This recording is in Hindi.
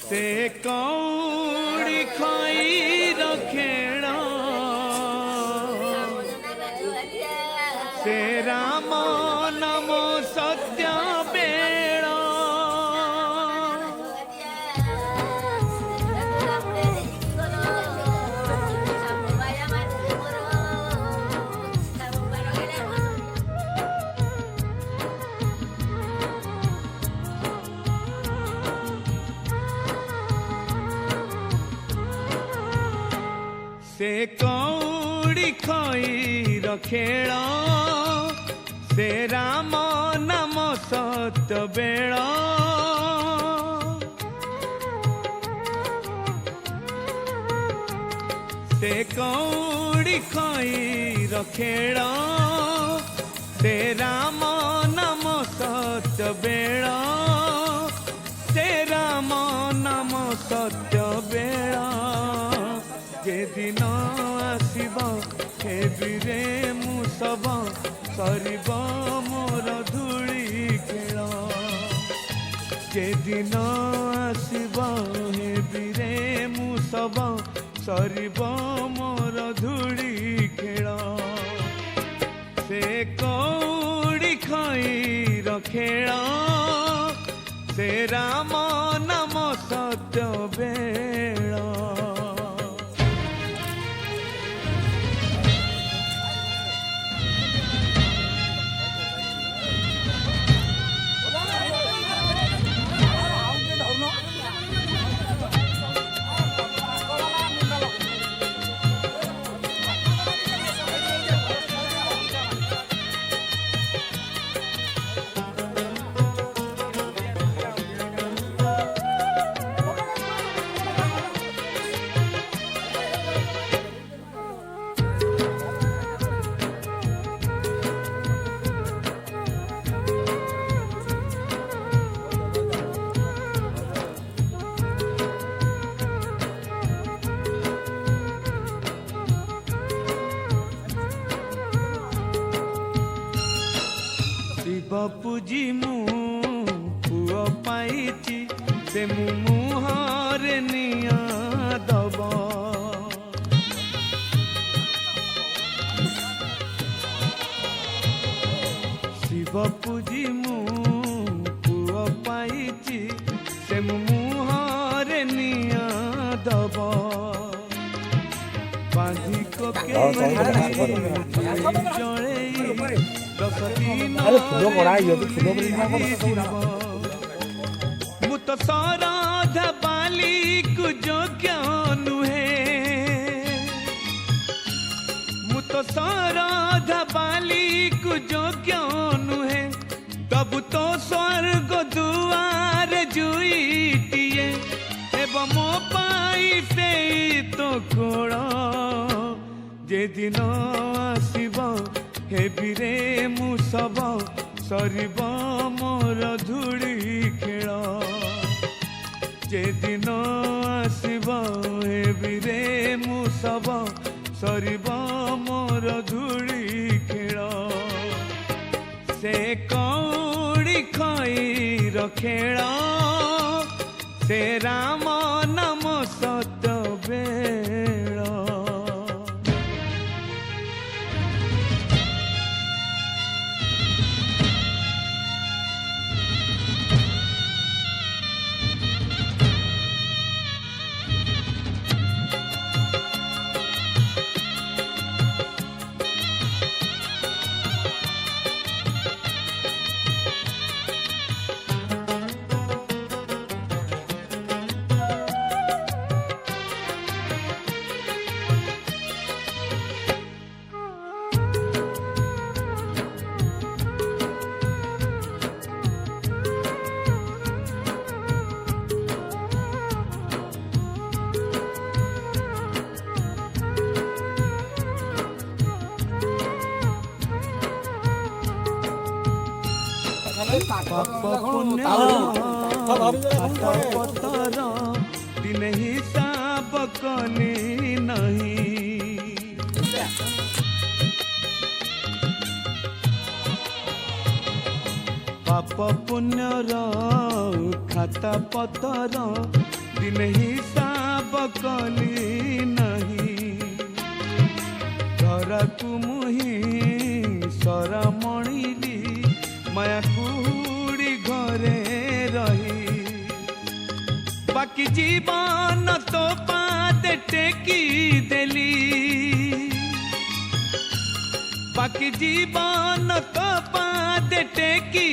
से कौड़ी खाई रखेणा से राम नाम सत्य बेड़ा से कौड़ी खाई रखेड़ा से राम नाम सत्य बेड़ा से कौड़ी खाई रखेड़ा से राम नाम सत्य बेड़ा से राम नाम सत्य बेड़ा जे दिन आसब हेबिरे मु सब सरिब मोर धूली खेल जे दिन आसब हेबिरे मु सब सरिब मोर धूली खेल से कौड़ी खाई रखेड़ से राम नाम सत्य बेड़ा पूजी मु पुआ पाइची से मु मुहारे निया दब शिव पूजी मु पुआ पाइची से मु मुहारे निया दब बांधी को के जड़े मुत सराध बाली कुजोग्य नुहे मुत सराध बाली कुजोग्य नुहे तब तो स्वर्ग दुआर जुईटिए एवं मो पाई से तो कोड़ जे दिन आसब हेबिरे मु सब सरिब मोर धूली खेल जे दिन आसब हेबिरे मु सब सरिब मोर धूली खेल से कौड़ी खाई रखेड़ से राम नाम सत्य बेड़ा दिन हिसाब कली नहीं पाप पुण्यर खाता पतर दिन हिसाब कली नहीं धरकू मुही सर मणिली माया कुड़ी घरे रही बाकी जीवन तो पाद टेकी देली बाकी जीवन तो पाद टेकी